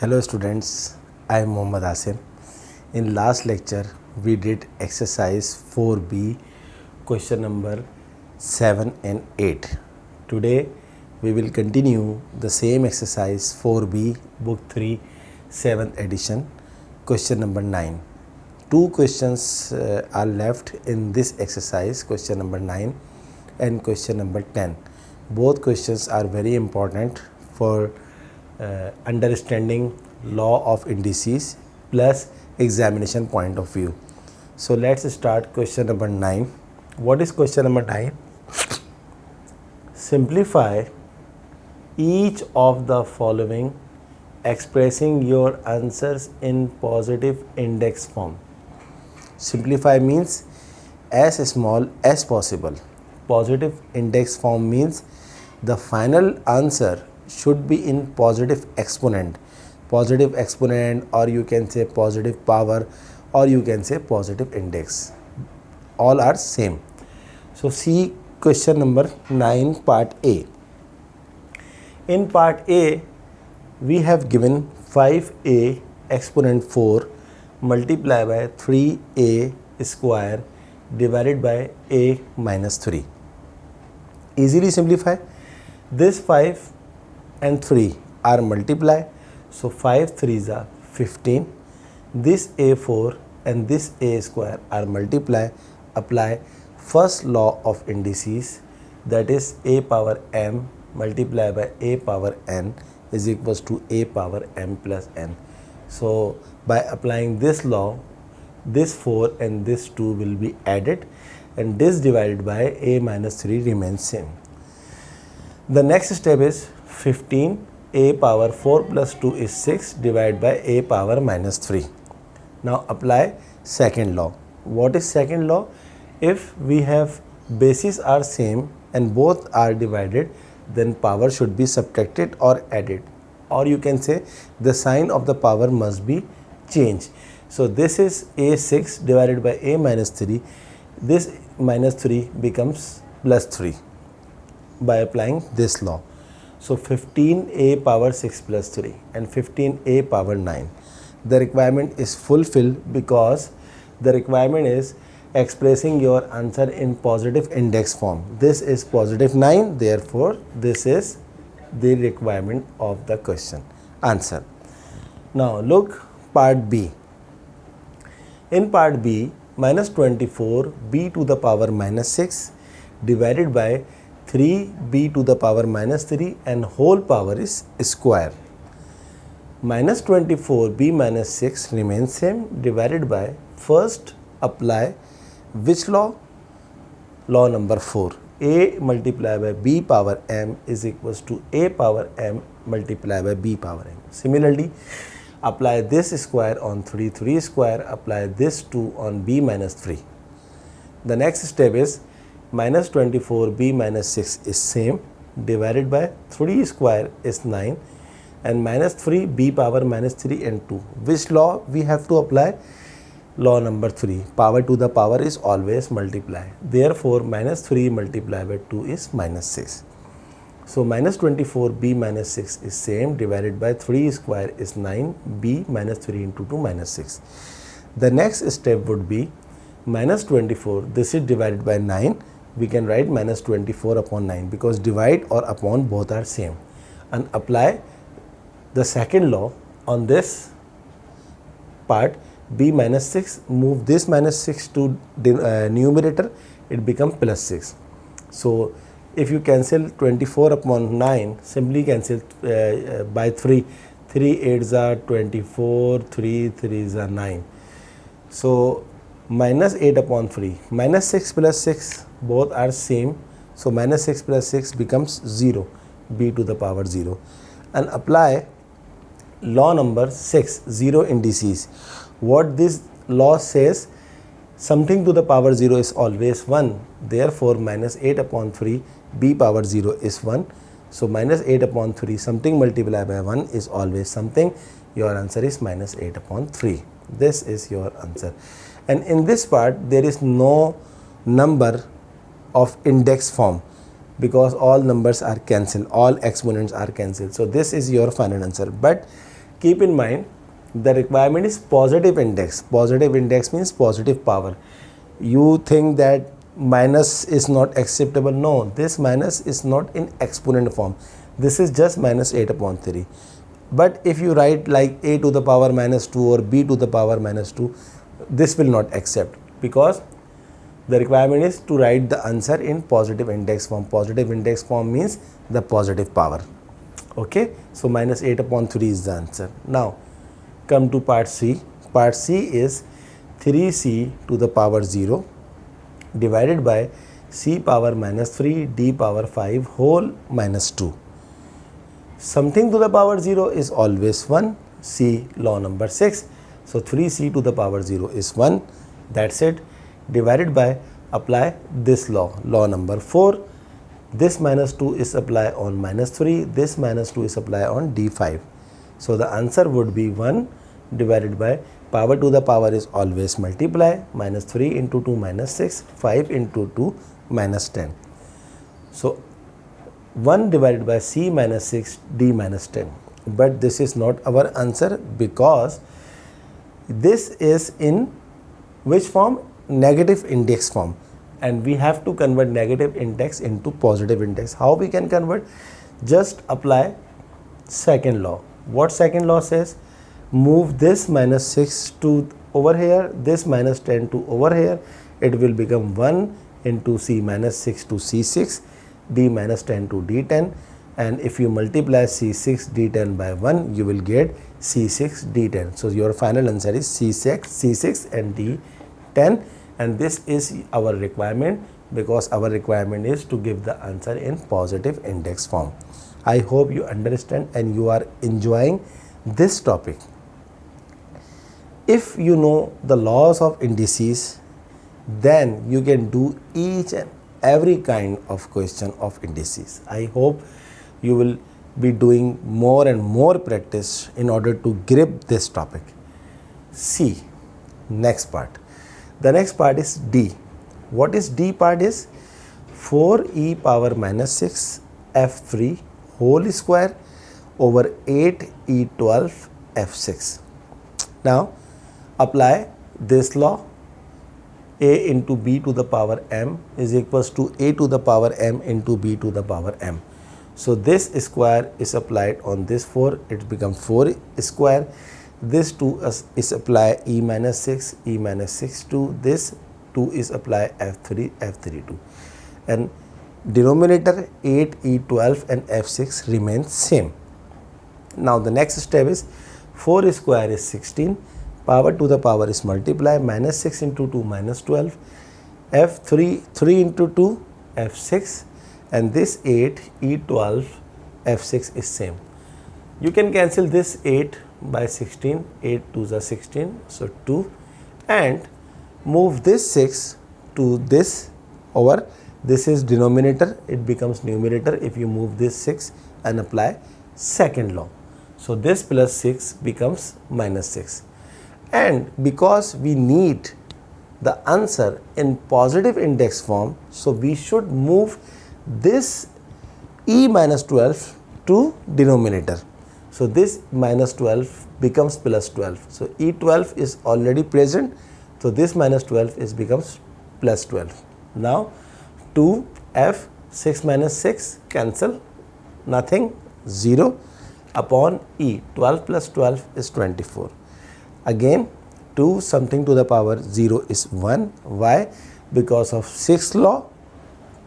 Hello students, I am Mohammad Asim. In last lecture we did exercise 4B question number 7 and 8. Today we will continue the same exercise 4B book 3 7th edition question number 9. Two questions are left in this exercise, question number 9 and question number 10. Both questions are very important for understanding law of indices plus examination point of view. So let's start question number 9. What is question number 9? Simplify each of the following expressing your answers in positive index form. Simplify means as small as possible. Positive index form means the final answer should be in positive exponent, or you can say positive power, or you can say positive index. All are same. So see question number 9 part A. In part A we have given 5a exponent 4 multiplied by 3a square divided by a minus 3. Easily simplify. This 5 and 3 are multiply, so 5 3s are 15. This a4 and this a square are multiply. Apply first law of indices, that is a power m multiplied by a power n is equals to a power m plus n. So by applying this law, this 4 and this 2 will be added and this divided by a minus 3 remains same. The next step is 15 a power 4 plus 2 is 6 divided by a power minus 3. Now apply second law. What is second law? If we have bases are same and both are divided, then power should be subtracted or added, or you can say the sign of the power must be changed. So this is a6 divided by a minus 3. This minus 3 becomes plus 3 by applying this law. So 15a power 6 plus 3 and 15a power 9. The requirement is fulfilled because the requirement is expressing your answer in positive index form. This is positive 9, therefore this is the requirement of the question answer. Now look part B. In part B, minus 24 b to the power minus 6 divided by 3b to the power minus 3 and whole power is square. Minus 24b minus 6 remains same divided by, first apply which law? Law number 4. A multiplied by b power m is equals to a power m multiplied by b power m. Similarly, apply this square on 3 square, apply this 2 on b minus 3. The next step is minus 24b minus 6 is same divided by 3 square is 9 and minus 3 b power minus 3 and 2. Which law we have to apply? Law number 3. Power to the power is always multiply. Therefore minus 3 multiplied by 2 is minus 6. So minus 24b minus 6 is same divided by 3 square is 9, b minus 3 into 2 minus 6. The next step would be minus 24, this is divided by 9. We can write minus 24 upon 9 because divide or upon both are same, and apply the second law on this part. B minus 6, move this minus 6 to numerator, it becomes plus 6. So if you cancel 24 upon 9, simply cancel by 3. 3 8s are 24, 3 3s are 9. So minus 8 upon 3, minus 6 plus 6, both are same. So minus 6 plus 6 becomes 0, b to the power 0. And apply law number 6, 0 indices. What this law says, something to the power 0 is always 1. Therefore minus 8 upon 3, b power 0 is 1. So minus 8 upon 3, something multiplied by 1 is always something. Your answer is minus 8 upon 3. This is your answer. And in this part there is no number of index form because all numbers are cancelled, all exponents are cancelled. So this is your final answer. But keep in mind the requirement is positive index. Positive index means positive power. You think that minus is not acceptable. No, this minus is not in exponent form. This is just minus 8 upon 3. But if you write like a to the power minus 2 or b to the power minus 2, this will not accept, because the requirement is to write the answer in positive index form. Positive index form means the positive power. Okay, so minus 8 upon 3 is the answer. Now come to part C. Part C is 3c to the power 0 divided by c power minus 3 d power 5 whole minus 2. Something to the power 0 is always 1. See law number 6. So 3c to the power 0 is 1. That's it. Divided by, apply this law, law number 4. This minus 2 is applied on minus 3. This minus 2 is applied on d5. So the answer would be 1 divided by, power to the power is always multiply, minus 3 into 2 minus 6, 5 into 2 minus 10. So 1 divided by c minus 6 d minus 10. But this is not our answer, because this is in which form? Negative index form, and we have to convert negative index into positive index. How we can convert? Just apply second law. What second law says? Move this minus 6 to over here, this minus 10 to over here. It will become 1 into c minus 6 to c6, d minus 10 to d10, and if you multiply c6 d10 by 1, you will get c6 d10. So your final answer is c6 and d10, and this is our requirement, because our requirement is to give the answer in positive index form. I hope you understand and you are enjoying this topic. If you know the laws of indices, then you can do each and every kind of question of indices. I hope you will be doing more and more practice in order to grip this topic. C, next part. The next part is D. What is D part is? 4e power minus 6 f3 whole square over 8e12 f6. Now apply this law. A into b to the power m is equals to a to the power m into b to the power m. So this square is applied on this 4, it becomes 4 square. This 2 is applied e minus 6, e minus 6 to this 2 is applied f3, f32. And denominator 8, e12 and f6 remains same. Now the next step is 4 square is 16, power to the power is multiply, minus 6 into 2 minus 12, f3, 3 into 2, f6, and this 8, e12, f6 is same. You can cancel this 8 by 16, 8 2s are 16, so 2, and move this 6 to this over, this is denominator, it becomes numerator if you move this 6 and apply second law. So this plus 6 becomes minus 6. And because we need the answer in positive index form, so we should move this e minus 12 to denominator. So this minus 12 becomes plus 12. So e12 is already present, so this minus 12 is becomes plus 12. Now 2 f 6 minus 6 cancel, nothing, 0 upon e, 12 plus 12 is 24. Again 2 something to the power 0 is 1. Why? Because of 6th law.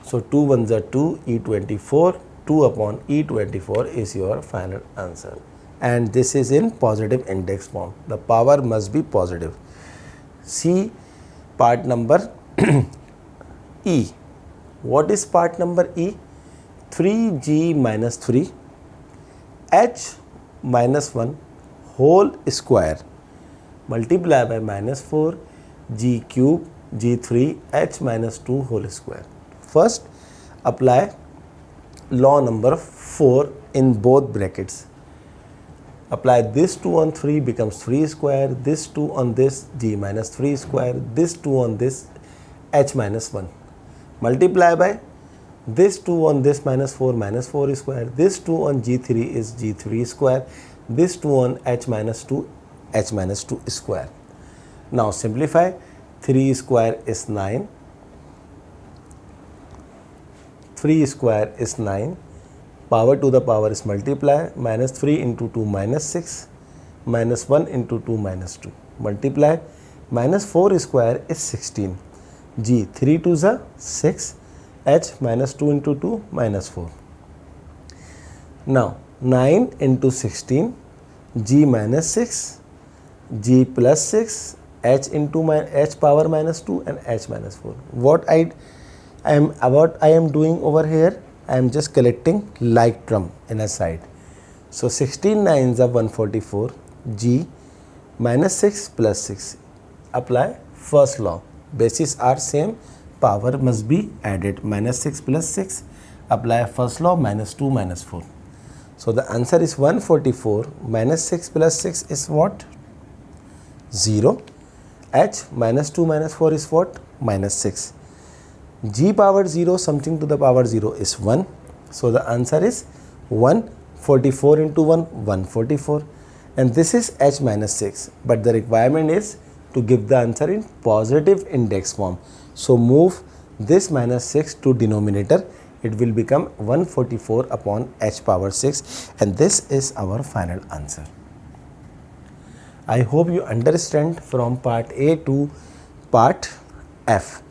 So 2 ones are 2, e24, 2 upon e24 is your final answer. And this is in positive index form. The power must be positive. See part number E. What is part number E? 3g minus 3 h minus 1 whole square multiply by minus 4 g cube g3 h minus 2 whole square. First apply law number 4 in both brackets. Apply this 2 on 3 becomes 3 square, this 2 on this g minus 3 square, this 2 on this h minus 1. Multiply by this 2 on this minus 4 square, this 2 on g3 is g3 square, this 2 on h minus 2 square. Now simplify. 3 square is 9. 3 square is 9. Power to the power is multiply. Minus 3 into 2 minus 6. Minus 1 into 2 minus 2. Multiply. Minus 4 square is 16. G 3 2 is 6. H minus 2 into 2 minus 4. Now 9 into 16. G minus 6. G plus 6. H into h power minus 2 and h minus 4. What I am doing over here, I am just collecting like term in a side. So 16 9s are 144. G minus 6 plus 6. Apply first law. Bases are same. Power must be added. Minus 6 plus 6. Apply first law. Minus 2 minus 4. So the answer is 144. Minus 6 plus 6 is what? 0. H minus 2 minus 4 is what? Minus 6. G power 0 something to the power 0 is 1. So the answer is 144 into 1 144, and this is h minus 6, but the requirement is to give the answer in positive index form. So move this minus 6 to denominator. It will become 144 upon h power 6, and this is our final answer. I hope you understand from part A to part F.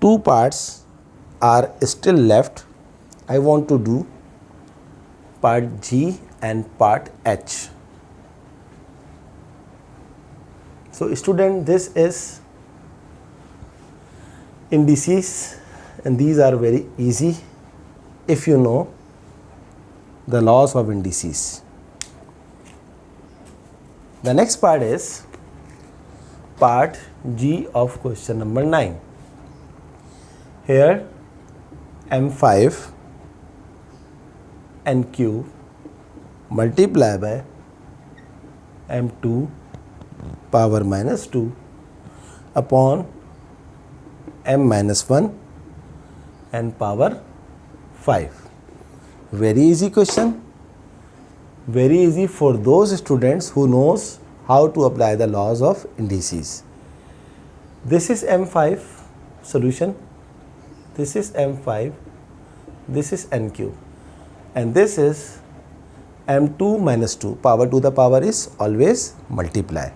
2 parts are still left. I want to do part G and part H. So student, this is indices, and these are very easy if you know the laws of indices. The next part is part G of question number 9. Here M5 n cube multiply by M2 power minus 2 upon M minus 1 and power 5. Very easy question. Very easy for those students who knows how to apply the laws of indices. This is M5 solution. This is M5. This is n cube. And this is M2 minus 2. Power to the power is always multiply.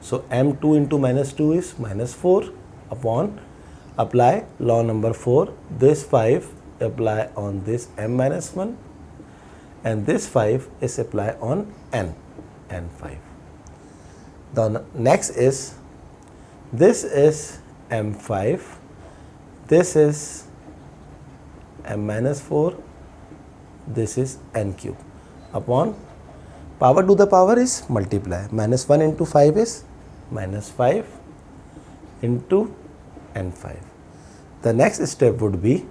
So M2 into minus 2 is minus 4 upon, apply law number 4. This 5 apply on this M minus 1, and this 5 is apply on n5. The next is, this is M5, this is M minus 4, this is n cube upon, power to the power is multiply. Minus 1 into 5 is minus 5 into n5. The next step would be,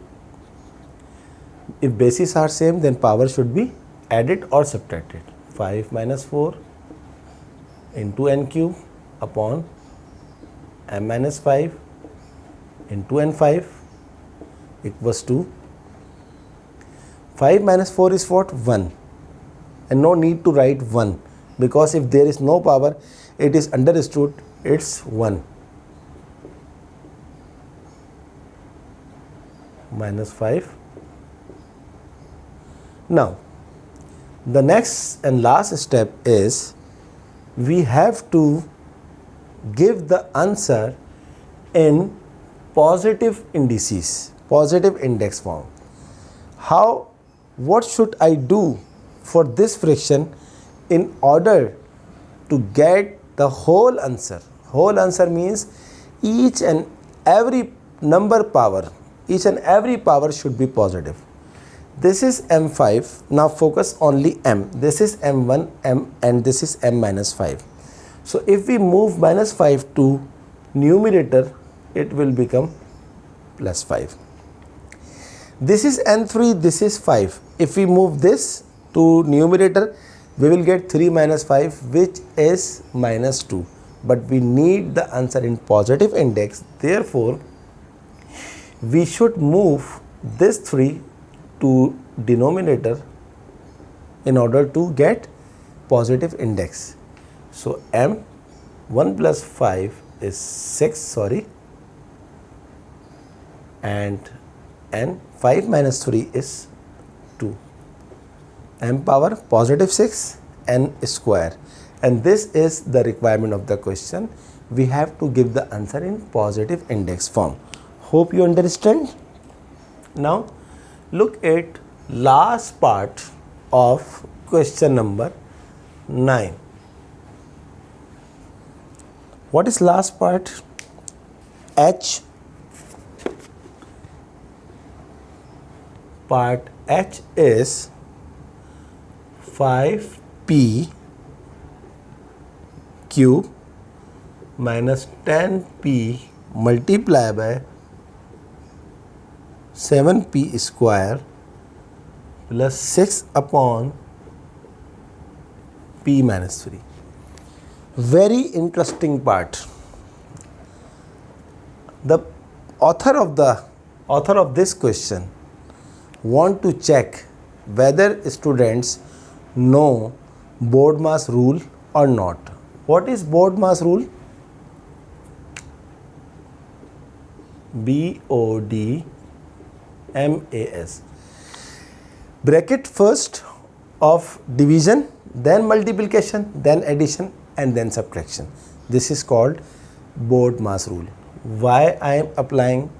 if bases are same, then power should be added or subtracted. 5 minus 4 into n cube upon m minus 5 into n5 equals to 5 minus 4 is what? 1. And no need to write 1, because if there is no power, it is understood it's 1. Minus 5. Now, the next and last step is, we have to give the answer in positive indices, positive index form. What should I do for this fraction in order to get the whole answer? Whole answer means each and every number power, each and every power should be positive. This is M5. Now focus only M. This is M1, M, and this is M minus 5. So if we move minus 5 to numerator, it will become plus 5. This is N3, this is 5. If we move this to numerator, we will get 3 minus 5, which is minus 2. But we need the answer in positive index. Therefore, we should move this 3 to denominator in order to get positive index. So m 1 plus 5 is 6, sorry, and n 5 minus 3 is 2. M power positive 6 n square, and this is the requirement of the question. We have to give the answer in positive index form. Hope you understand. Now look at last part of question number 9. What is last part? H. Part H is 5p cube minus 10p multiplied by 7p square plus 6 upon p minus 3. Very interesting part. The author of this question want to check whether students know BODMAS rule or not. What is BODMAS rule? BODMAS. Bracket first of division, then multiplication, then addition, and then subtraction. This is called BODMAS rule. Why I am applying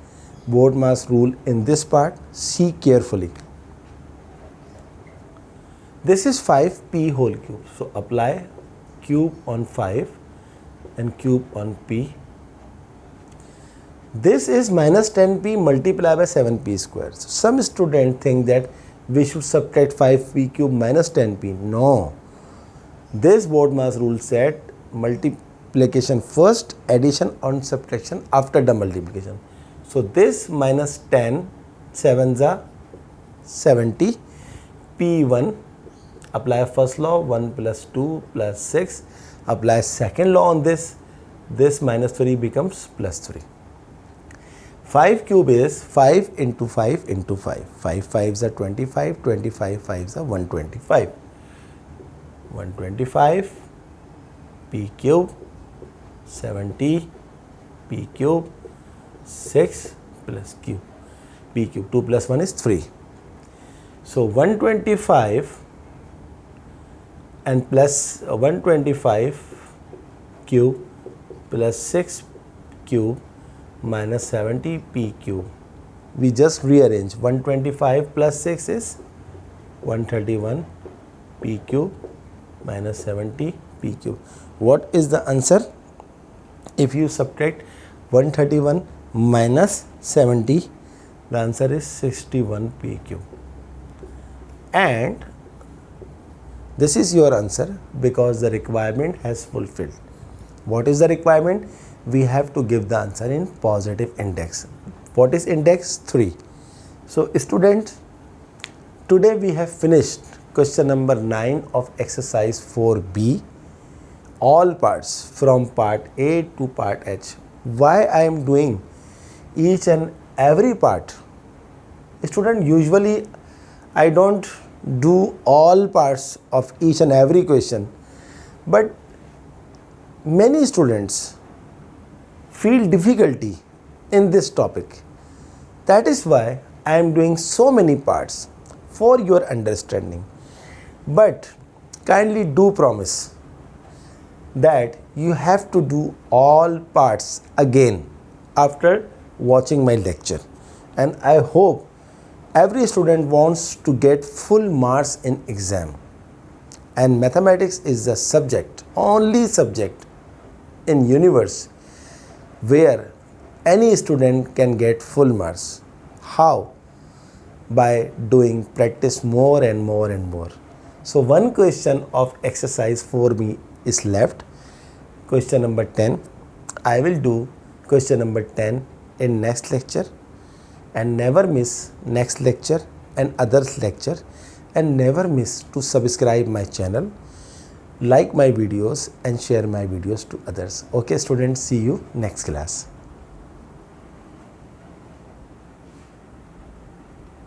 BODMAS rule in this part? See carefully. This is 5p whole cube. So apply cube on 5 and cube on p. This is minus 10p multiplied by 7p square. So some students think that we should subtract 5p cube minus 10p. No. This BODMAS rule said multiplication first, addition on subtraction after the multiplication. So this minus 10, 7s are 70, p1, apply first law, 1 plus 2 plus 6, apply second law on this minus 3 becomes plus 3. 5 cube is 5 into 5 into 5. 5 5s are 25, 25 5s are 125. 125 p cube, 70 p cube, 6 plus q, p cube, 2 plus 1 is 3. So 125 and plus 125 cube plus 6 cube minus 70 p cube. We just rearrange. 125 plus 6 is 131 p cube minus 70 p cube. What is the answer? If you subtract 131 minus 70, the answer is 61 p cube. And this is your answer because the requirement has fulfilled. What is the requirement? We have to give the answer in positive index. What is index? 3. So students, today we have finished question number 9 of exercise 4b, all parts from part A to part H. Why I am doing each and every part? Student, usually I don't do all parts of each and every question, but many students feel difficulty in this topic. That is why I am doing so many parts for your understanding. But kindly do promise that you have to do all parts again after watching my lecture. And I hope every student wants to get full marks in exam. And mathematics is the subject, only subject in universe where any student can get full marks. How? By doing practice more and more and more. So one question of exercise 4b is left. Question number 10. I will do question number 10 in next lecture. And never miss next lecture and others lecture, and never miss to subscribe my channel, like my videos and share my videos to others. Okay students, see you next class.